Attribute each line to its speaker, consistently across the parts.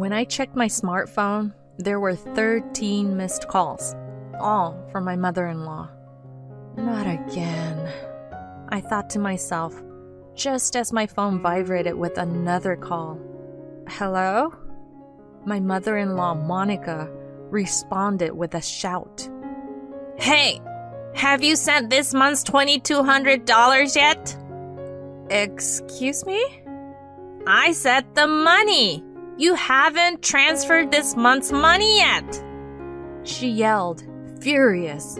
Speaker 1: When I checked my smartphone, there were 13 missed calls, all from my mother-in-law. Not again, I thought to myself, just as my phone vibrated with another call. Hello? My mother-in-law, Monica, responded with a shout.
Speaker 2: Hey, have you sent this month's $2,200 yet?
Speaker 1: Excuse me?
Speaker 2: I said the money. You haven't transferred this month's money yet.
Speaker 1: She yelled, furious.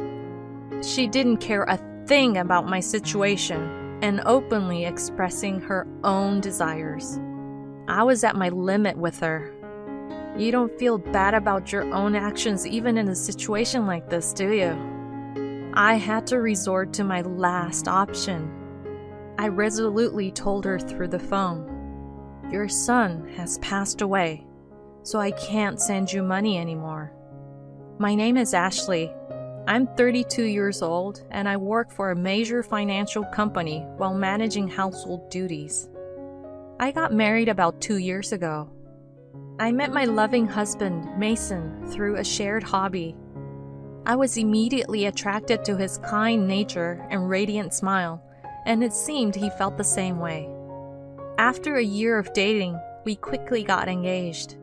Speaker 1: She didn't care a thing about my situation and openly expressing her own desires. I was at my limit with her. You don't feel bad about your own actions even in a situation like this, do you? I had to resort to my last option. I resolutely told her through the phone, "Your son has passed away, so I can't send you money anymore. My name is Ashley. I'm 32 years old and I work for a major financial company while managing household duties. I got married about 2 years ago. I met my loving husband, Mason, through a shared hobby. I was immediately attracted to his kind nature and radiant smile, and it seemed he felt the same way. After a year of dating, we quickly got engaged.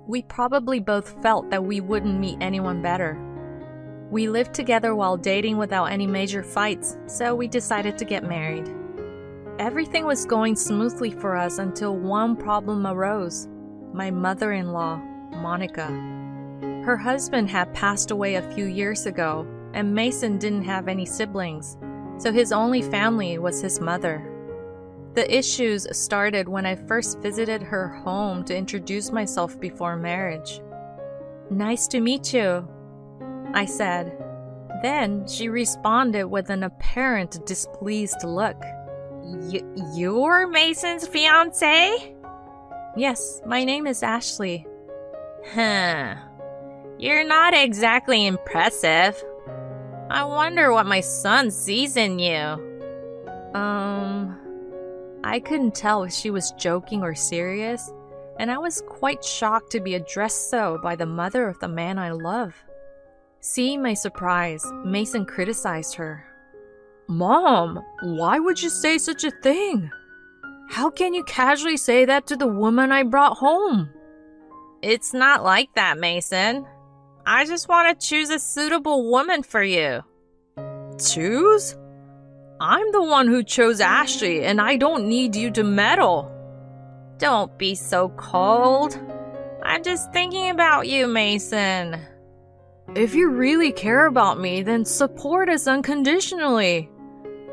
Speaker 1: We probably both felt that we wouldn't meet anyone better. We lived together while dating without any major fights, so we decided to get married. Everything was going smoothly for us until one problem arose. My mother-in-law, Monica. Her husband had passed away a few years ago, and Mason didn't have any siblings, so his only family was his mother. The issues started when I first visited her home to introduce myself before marriage. "Nice to meet you," I said. Then she responded with an apparent displeased look.
Speaker 2: You're Mason's fiancé?
Speaker 1: "Yes, my name is Ashley."
Speaker 2: Huh. You're not exactly impressive. I wonder what my son sees in you.
Speaker 1: I couldn't tell if she was joking or serious, and I was quite shocked to be addressed so by the mother of the man I love. Seeing my surprise, Mason criticized her. "Mom, why would you say such a thing? How can you casually say that to the woman I brought home?"
Speaker 2: It's not like that, Mason. I just want to choose a suitable woman for you.
Speaker 1: Choose? I'm the one who chose Ashley, and I don't need you to meddle.
Speaker 2: Don't be so cold. I'm just thinking about you, Mason.
Speaker 1: If you really care about me, then support us unconditionally.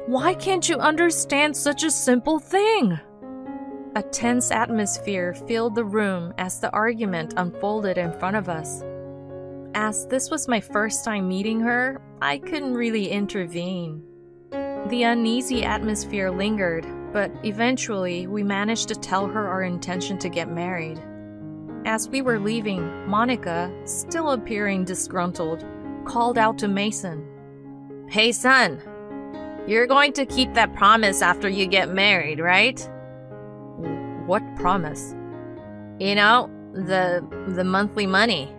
Speaker 1: Why can't you understand such a simple thing? A tense atmosphere filled the room as the argument unfolded in front of us. As this was my first time meeting her, I couldn't really intervene. The uneasy atmosphere lingered, but eventually we managed to tell her our intention to get married. As we were leaving, Monica, still appearing disgruntled, called out to Mason,
Speaker 2: "Hey son, you're going to keep that promise after you get married, right?"
Speaker 1: "What promise?"
Speaker 2: "You know, the monthly money."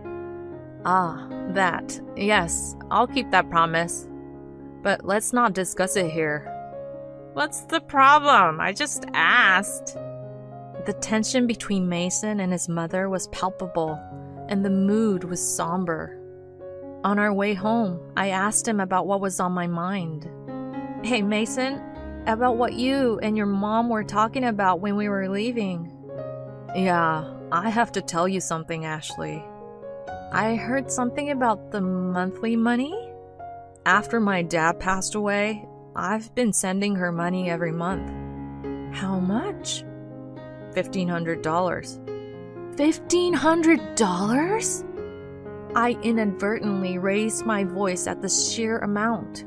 Speaker 1: "Ah, that. Yes, I'll keep that promise. But let's not discuss it here."
Speaker 2: "What's the problem? I just asked."
Speaker 1: The tension between Mason and his mother was palpable, and the mood was somber. On our way home, I asked him about what was on my mind. "Hey Mason, about what you and your mom were talking about when we were leaving." "Yeah, I have to tell you something, Ashley. I heard something about the monthly money. After my dad passed away, I've been sending her money every month." "How much?" $1,500. $1,500? I inadvertently raised my voice at the sheer amount.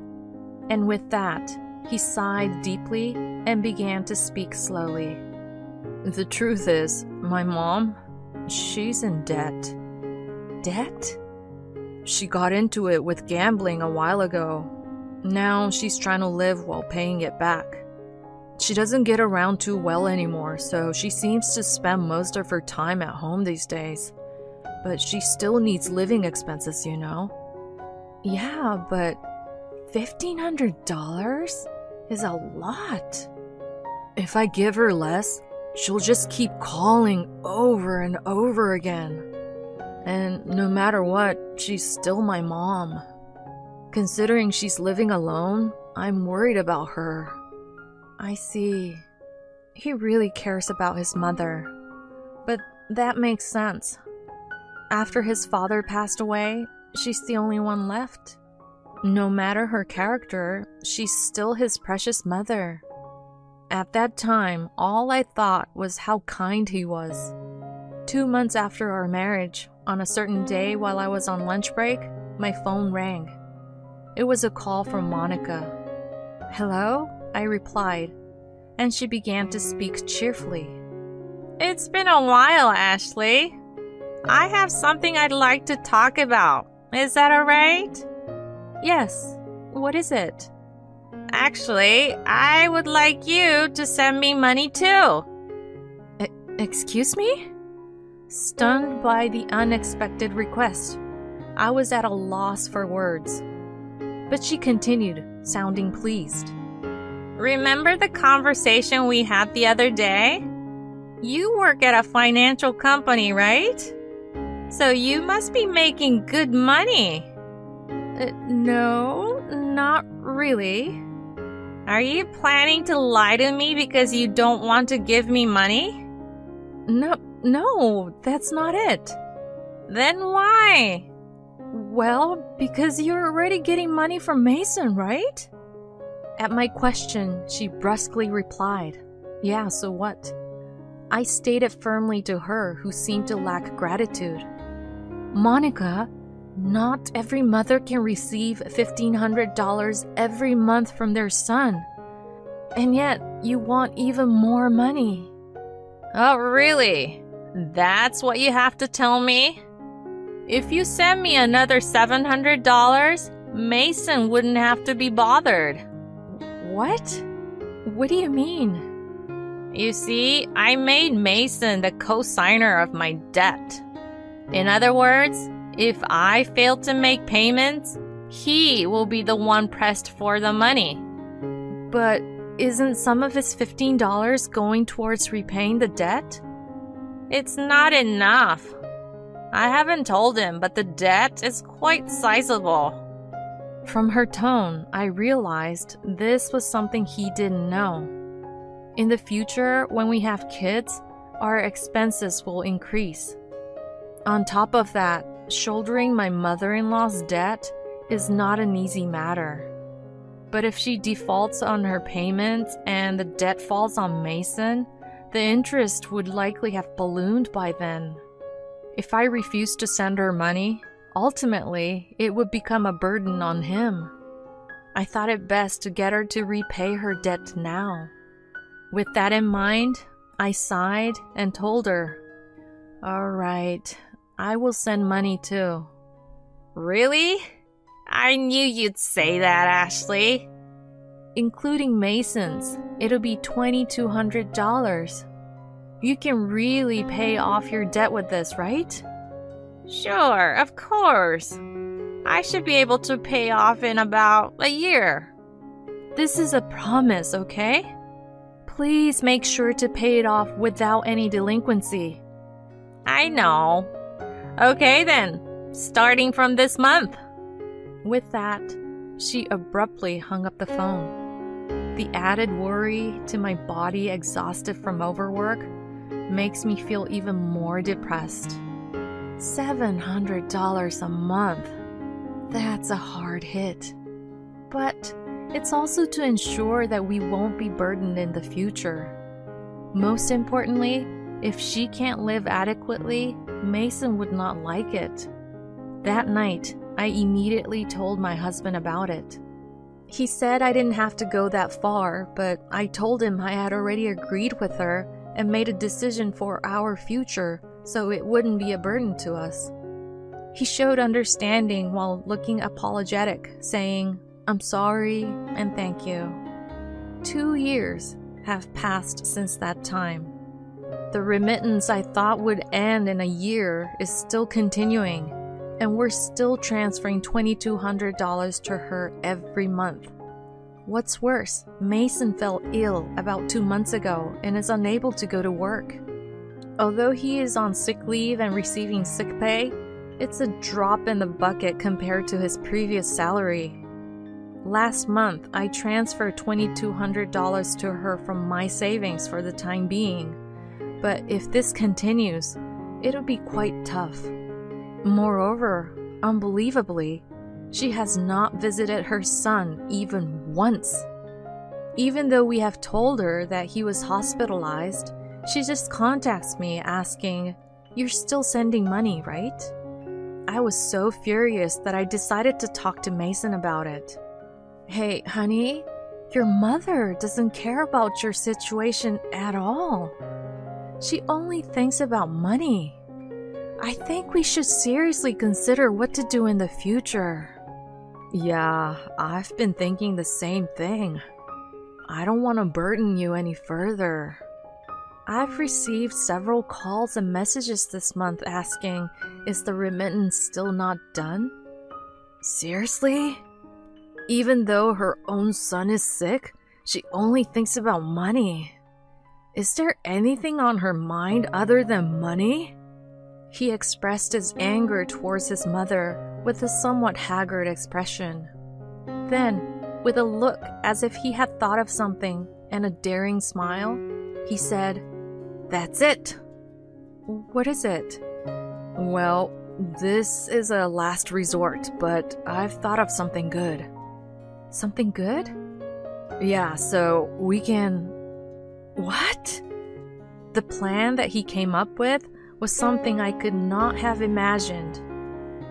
Speaker 1: And with that, he sighed deeply and began to speak slowly. "The truth is, my mom, she's in debt." "Debt?" "She got into it with gambling a while ago. Now she's trying to live while paying it back." She doesn't get around too well anymore, so she seems to spend most of her time at home these days. But she still needs living expenses, you know? Yeah, but $1,500 is a lot. If I give her less, she'll just keep calling over and over again. And no matter what, she's still my mom. Considering she's living alone, I'm worried about her. I see. He really cares about his mother. But that makes sense. After his father passed away, she's the only one left. No matter her character, she's still his precious mother. At that time, all I thought was how kind he was. 2 months after our marriage, on a certain day while I was on lunch break, my phone rang. It was a call from Monica. Hello? I replied, and she began to speak cheerfully.
Speaker 2: It's been a while, Ashley. I have something I'd like to talk about. Is that alright?
Speaker 1: Yes. What is it?
Speaker 2: Actually, I would like you to send me money too.
Speaker 1: Excuse me? Stunned by the unexpected request, I was at a loss for words. But she continued, sounding pleased.
Speaker 2: Remember the conversation we had the other day? You work at a financial company, right? So you must be making good money.
Speaker 1: No, not really.
Speaker 2: Are you planning to lie to me because you don't want to give me money?
Speaker 1: No, that's not it.
Speaker 2: Then why?
Speaker 1: Well, because you're already getting money from Mason, right? At my question, she brusquely replied, Yeah, so what? I stated firmly to her, who seemed to lack gratitude. Monica, not every mother can receive $1,500 every month from their son. And yet, you want even more money.
Speaker 2: Oh, really? That's what you have to tell me? If you send me another $700, Mason wouldn't have to be bothered.
Speaker 1: What? What do you mean?
Speaker 2: You see, I made Mason the co-signer of my debt. In other words, if I fail to make payments, he will be the one pressed for the money.
Speaker 1: But isn't some of his $15 going towards repaying the debt?
Speaker 2: It's not enough. I haven't told him, but the debt is quite sizable.
Speaker 1: From her tone, I realized this was something he didn't know. In the future, when we have kids, our expenses will increase. On top of that, shouldering my mother-in-law's debt is not an easy matter. But if she defaults on her payments and the debt falls on Mason, the interest would likely have ballooned by then. If I refuse to send her money, ultimately, it would become a burden on him. I thought it best to get her to repay her debt now. With that in mind, I sighed and told her, All right, I will send money too.
Speaker 2: Really? I knew you'd say that, Ashley.
Speaker 1: Including Mason's, it'll be $2,200. You can really pay off your debt with this, right?
Speaker 2: Sure, of course. I should be able to pay off in about a year.
Speaker 1: This is a promise, okay? Please make sure to pay it off without any delinquency.
Speaker 2: I know. Okay then, starting from this month.
Speaker 1: With that, she abruptly hung up the phone. The added worry to my body exhausted from overwork makes me feel even more depressed. $700 a month. That's a hard hit. But it's also to ensure that we won't be burdened in the future. Most importantly, if she can't live adequately, Mason would not like it. That night, I immediately told my husband about it. He said I didn't have to go that far, but I told him I had already agreed with her and made a decision for our future, so it wouldn't be a burden to us. He showed understanding while looking apologetic, saying, I'm sorry and thank you. 2 years, have passed since that time. The remittance I thought would end in a year is still continuing, and we're still transferring $2,200 to her every month. What's worse, Mason fell ill about 2 months ago and is unable to go to work. Although he is on sick leave and receiving sick pay, it's a drop in the bucket compared to his previous salary. Last month, I transferred $2,200 to her from my savings for the time being, but if this continues, it'll be quite tough. Moreover, unbelievably, she has not visited her son even once. Even though we have told her that he was hospitalized, she just contacts me asking, "You're still sending money, right?" I was so furious that I decided to talk to Mason about it. "Hey, honey, your mother doesn't care about your situation at all. She only thinks about money. I think we should seriously consider what to do in the future." "Yeah, I've been thinking the same thing. I don't want to burden you any further. I've received several calls and messages this month asking, is the remittance still not done?" Seriously? Even though her own son is sick, she only thinks about money. Is there anything on her mind other than money? He expressed his anger towards his mother with a somewhat haggard expression. Then, with a look as if he had thought of something and a daring smile, he said, "That's it." "What is it?" "Well, this is a last resort, but I've thought of something good." "Something good?" "Yeah, so we can..." "What?" The plan that he came up with was something I could not have imagined.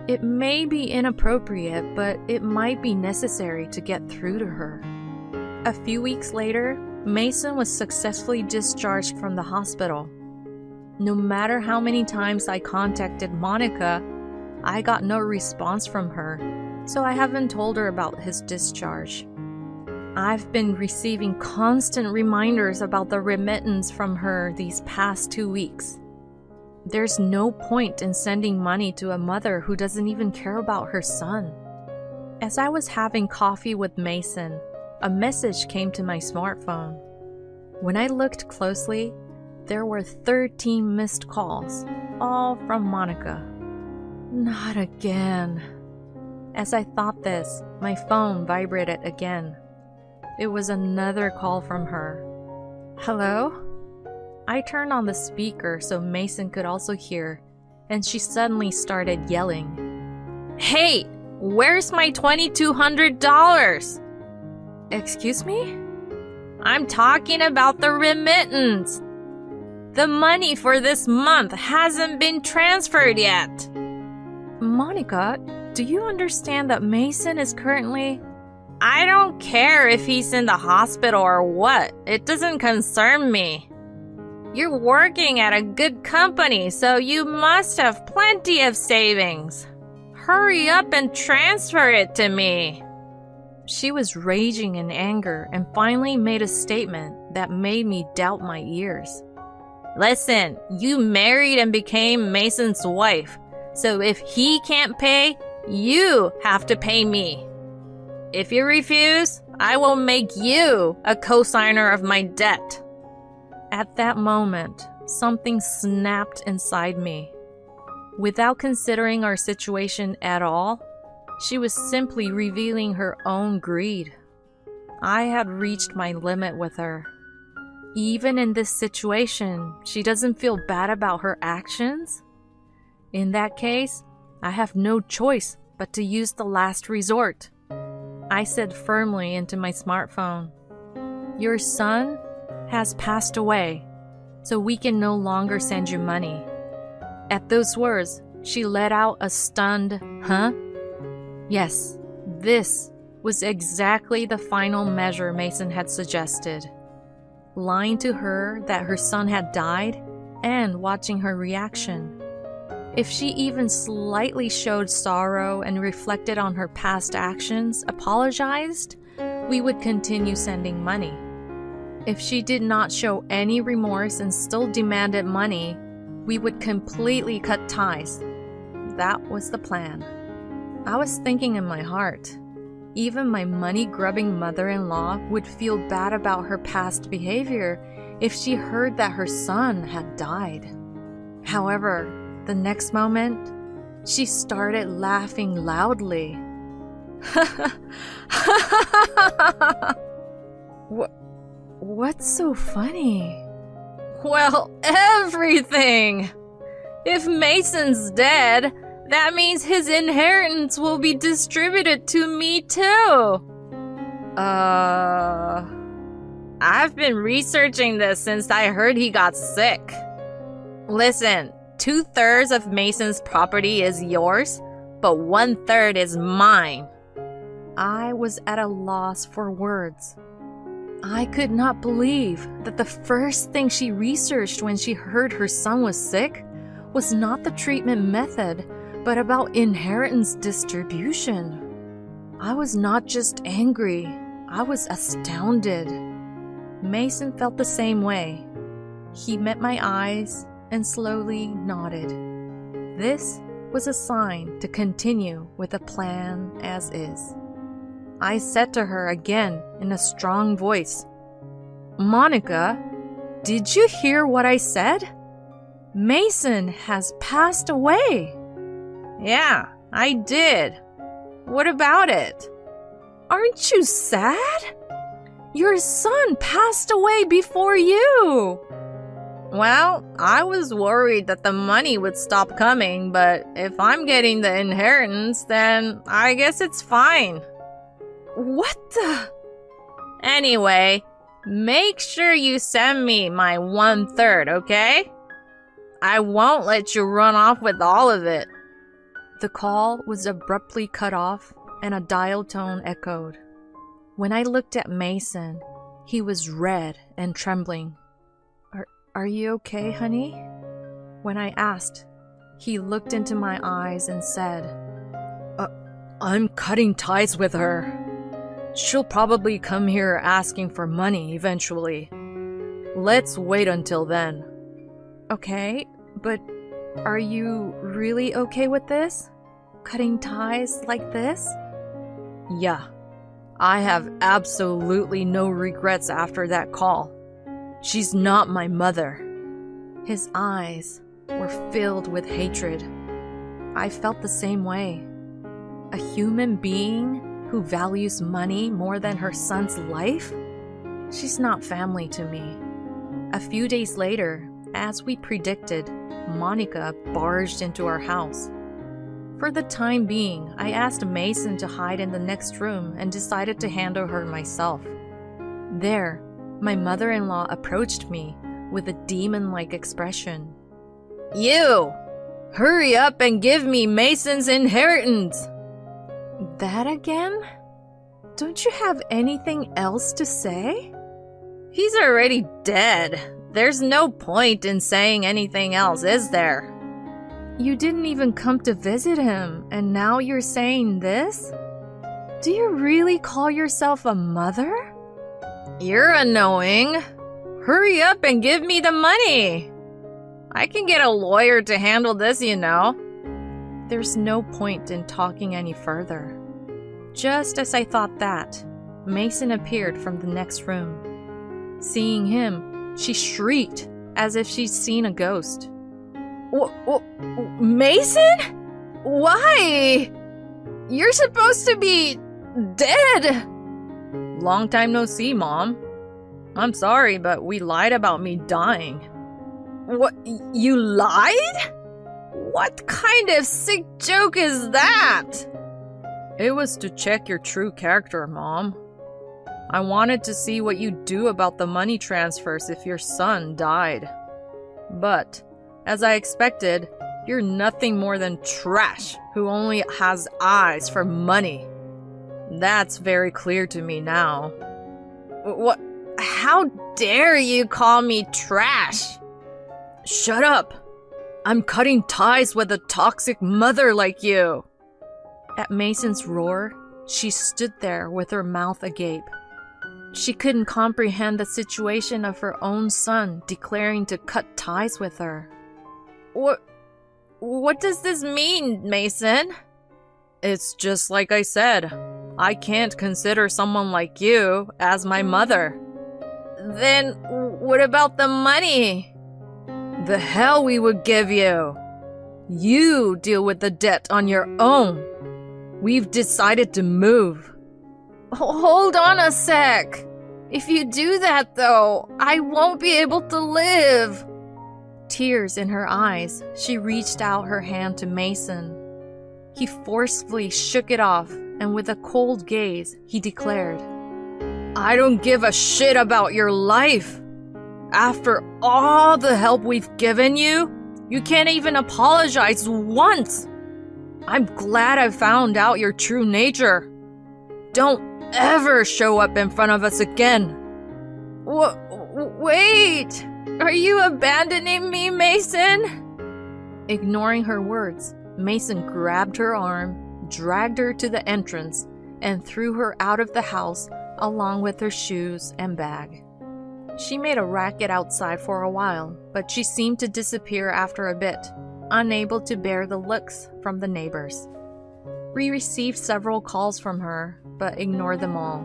Speaker 1: It may be inappropriate, but it might be necessary to get through to her. A few weeks later, Mason was successfully discharged from the hospital. No matter how many times I contacted Monica, I got no response from her, so I haven't told her about his discharge. I've been receiving constant reminders about the remittance from her these past 2 weeks. There's no point in sending money to a mother who doesn't even care about her son. As I was having coffee with Mason, a message came to my smartphone. When I looked closely, there were 13 missed calls, all from Monica. Not again. As I thought this, my phone vibrated again. It was another call from her. "Hello?" I turned on the speaker so Mason could also hear, and she suddenly started yelling. "Hey, where's my $2,200? "Excuse me?" "I'm talking about the remittance. The money for this month hasn't been transferred yet." "Monica, do you understand that Mason is currently..." "I don't care if he's in the hospital or what. It doesn't concern me. You're working at a good company, so you must have plenty of savings. Hurry up and transfer it to me." She was raging in anger and finally made a statement that made me doubt my ears. "Listen, you married and became Mason's wife, so if he can't pay, you have to pay me. If you refuse, I will make you a co-signer of my debt." At that moment, something snapped inside me. Without considering our situation at all, she was simply revealing her own greed. I had reached my limit with her. Even in this situation, she doesn't feel bad about her actions? In that case, I have no choice but to use the last resort. I said firmly into my smartphone, "Your son has passed away, so we can no longer send you money." At those words, she let out a stunned, "Huh?" Yes, this was exactly the final measure Mason had suggested. Lying to her that her son had died and watching her reaction. If she even slightly showed sorrow and reflected on her past actions, apologized, we would continue sending money. If she did not show any remorse and still demanded money, we would completely cut ties. That was the plan. I was thinking in my heart, even my money-grubbing mother-in-law would feel bad about her past behavior if she heard that her son had died. However, the next moment, she started laughing loudly. What's so funny?
Speaker 2: Well, everything! If Mason's dead, that means his inheritance will be distributed to me too. I've been researching this since I heard he got sick. Listen, 2/3 of Mason's property is yours, but 1/3 is mine.
Speaker 1: I was at a loss for words. I could not believe that the first thing she researched when she heard her son was sick was not the treatment method, but about inheritance distribution. I was not just angry, I was astounded. Mason felt the same way. He met my eyes and slowly nodded. This was a sign to continue with the plan as is. I said to her again in a strong voice, "Monica, did you hear what I said? Mason has passed away."
Speaker 2: Yeah, I did. What about it?
Speaker 1: Aren't you sad? Your son passed away before you.
Speaker 2: Well, I was worried that the money would stop coming, but if I'm getting the inheritance, then I guess it's fine.
Speaker 1: What the?
Speaker 2: Anyway, make sure you send me my 1/3, okay? I won't let you run off with all of it.
Speaker 1: The call was abruptly cut off and a dial tone echoed. When I looked at Mason, he was red and trembling. Are you okay, honey? When I asked, he looked into my eyes and said, I'm cutting ties with her. She'll probably come here asking for money eventually. Let's wait until then. Okay, but are you really okay with this? Cutting ties like this? Yeah, I have absolutely no regrets after that call. She's not my mother. His eyes were filled with hatred. I felt the same way. A human being who values money more than her son's life? She's not family to me. A few days later, as we predicted, Monica barged into our house. For the time being, I asked Mason to hide in the next room and decided to handle her myself. There, my mother-in-law approached me with a demon-like expression.
Speaker 2: You! Hurry up and give me Mason's inheritance!
Speaker 1: That again? Don't you have anything else to say?
Speaker 2: He's already dead. There's no point in saying anything else, is there?
Speaker 1: You didn't even come to visit him, and now you're saying this? Do you really call yourself a mother?
Speaker 2: You're annoying. Hurry up and give me the money. I can get a lawyer to handle this, you know.
Speaker 1: There's no point in talking any further. Just as I thought that, Mason appeared from the next room. Seeing him, she shrieked as if she'd seen a ghost.
Speaker 2: Mason? Why? You're supposed to be dead.
Speaker 1: Long time no see, Mom. I'm sorry, but we lied about me dying.
Speaker 2: What? You lied? What kind of sick joke is that?
Speaker 1: It was to check your true character, Mom. I wanted to see what you'd do about the money transfers if your son died. But, as I expected, you're nothing more than trash who only has eyes for money. That's very clear to me now.
Speaker 2: What? How dare you call me trash?
Speaker 1: Shut up! I'm cutting ties with a toxic mother like you! At Mason's roar, she stood there with her mouth agape. She couldn't comprehend the situation of her own son declaring to cut ties with her.
Speaker 2: What does this mean, Mason?
Speaker 1: It's just like I said. I can't consider someone like you as my mother.
Speaker 2: Then what about the money?
Speaker 1: The hell we would give you. You deal with the debt on your own. We've decided to move.
Speaker 2: Hold on a sec. If you do that, though, I won't be able to live.
Speaker 1: Tears in her eyes, she reached out her hand to Mason. He forcefully shook it off, and with a cold gaze, he declared, I don't give a shit about your life. After all the help we've given you, you can't even apologize once. I'm glad I found out your true nature. Don't ever show up in front of us again.
Speaker 2: Wait! Are you abandoning me, Mason?
Speaker 1: Ignoring her words, Mason grabbed her arm, dragged her to the entrance, and threw her out of the house along with her shoes and bag. She made a racket outside for a while, but she seemed to disappear after a bit, unable to bear the looks from the neighbors. We received several calls from her, but ignored them all.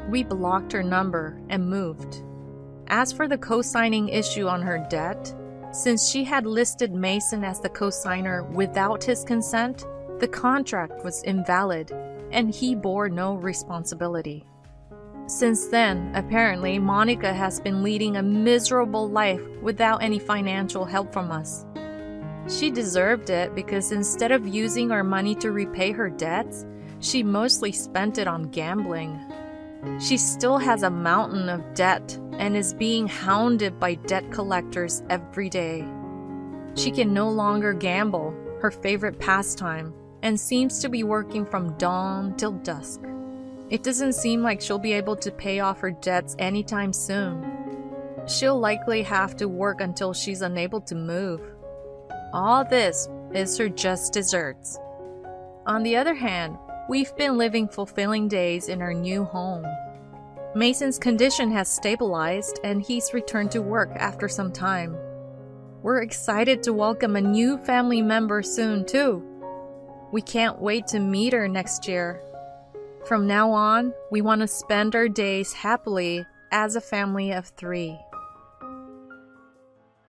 Speaker 1: We blocked her number and moved. As for the co-signing issue on her debt, since she had listed Mason as the co-signer without his consent, the contract was invalid, and he bore no responsibility. Since then, apparently, Monica has been leading a miserable life without any financial help from us. She deserved it because instead of using our money to repay her debts, she mostly spent it on gambling. She still has a mountain of debt and is being hounded by debt collectors every day. She can no longer gamble, her favorite pastime, and seems to be working from dawn till dusk. It doesn't seem like she'll be able to pay off her debts anytime soon. She'll likely have to work until she's unable to move. All this is her just desserts. On the other hand, we've been living fulfilling days in our new home. Mason's condition has stabilized and he's returned to work after some time. We're excited to welcome a new family member soon too. We can't wait to meet her next year. From now on, we want to spend our days happily as a family of 3.